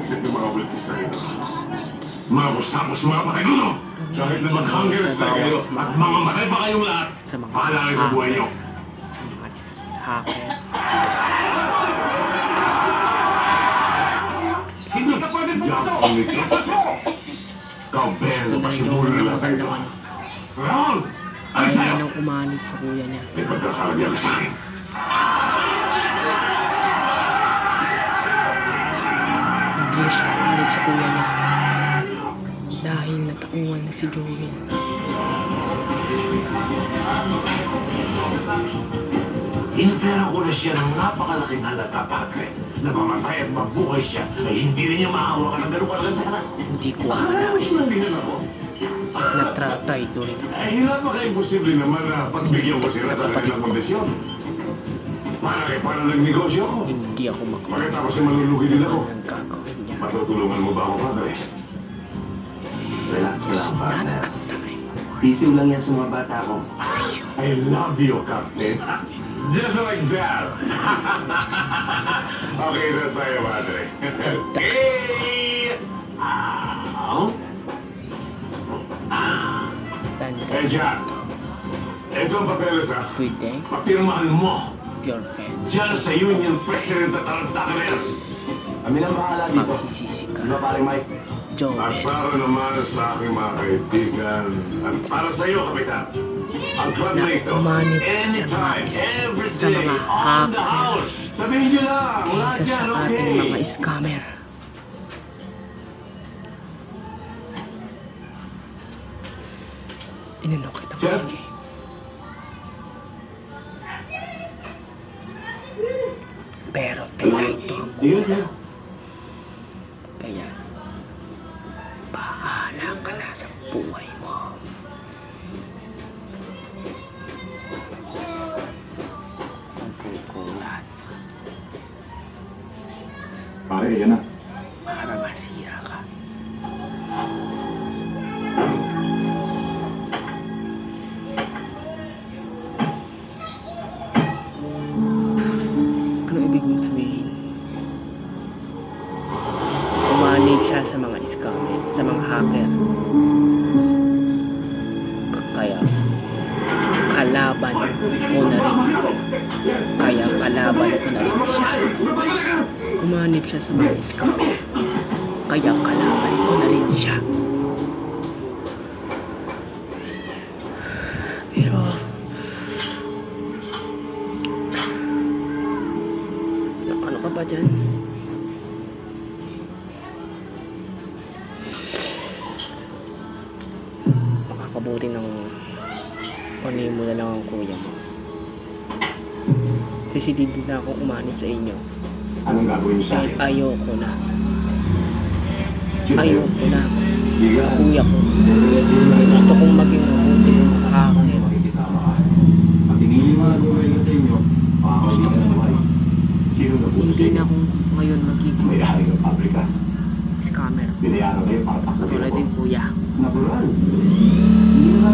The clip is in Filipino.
pinagpit ng mga bultis sa ito. Mga kusapos, mga patigulo! Kahit na mag-hunger na kayo at mga matay pa kayong lahat, bahala kayo sa buhay nyo. Hacker. Hindi ka pwede pumasok! Ikaw, Ben, pasimuro na lang tayo. Raul! Ano Ayaw sa'yo? nang umanib sa kuya niya. May pagkakalagyan sa akin. Hindi siya umanib sa kuya niya. Dahil nataungan na si Joel. Inopera ko na siya ng napakalaking halata, Padre. Na mamatay at mabuhay siya ay hindi rin niya maawa ka ng gano'ng kalagang pera. Hindi ko akalain. Nandiyan ako. Nagtratay doon. Ay, napaka-imposible naman na pagbigyan ko sila sa kanilang kondisyon. Paano nagnegosyo ako? Hindi ako Bakit ako si malulugi din ako? ang gagawin niya. Matutulungan mo ba ako, Padre? Relax It's lang, not Padre. a time. Sisiw lang yan sa mga bata ko. I love you, Captain. Just like that. Okay, that's tayo, Padre. Hey! Eh, Jack. Ito ang papeles, ha? Pwede. Papirmahan mo. Your friends. Diyan sa Union President at tarantaka na yan. Kami nang bahala dito. Magsisisi ka. Di ba, paring Mike? At Joel. para naman sa aking mga kaibigan, at para sa iyo, Kapitan, ang club na ito, umanib anytime, every sa day, mga on the hacker. house. Sabihin nyo lang, lahat Isa yan, sa ating okay? mga scammer. Inunok kita Chef? maligay. Pero traitor mo. Yun, yun. Kaya, bahala ka na sa buhay mo. Kukulat Pare, yan na. para masira ka. Ano ibig mong sabihin? Umanib siya sa mga scammer, sa mga hacker. Kaya, kalaban ko na rin. Kaya kalaban ko na rin siya. Umanib siya sa mga scammer. Kaya kalaban ko na rin siya. Pero, ano ka ba dyan? Makakabuti ng kunin mo na lang ang kuya mo. Kasi hindi na ako umanib sa inyo. Anong gagawin niyo sa Dahil akin? ayoko na. Ayoko na sa kuya ko. Gusto kong maging mabuting hacker. Pag tinigil mo na gumawin sa inyo, makakaulit ka na naman. Sino na Hindi na akong ngayon magiging May-ari ng pabrika. scammer. Binayaran kayo para takbo Katulad din kuya. Natural. Hindi mo na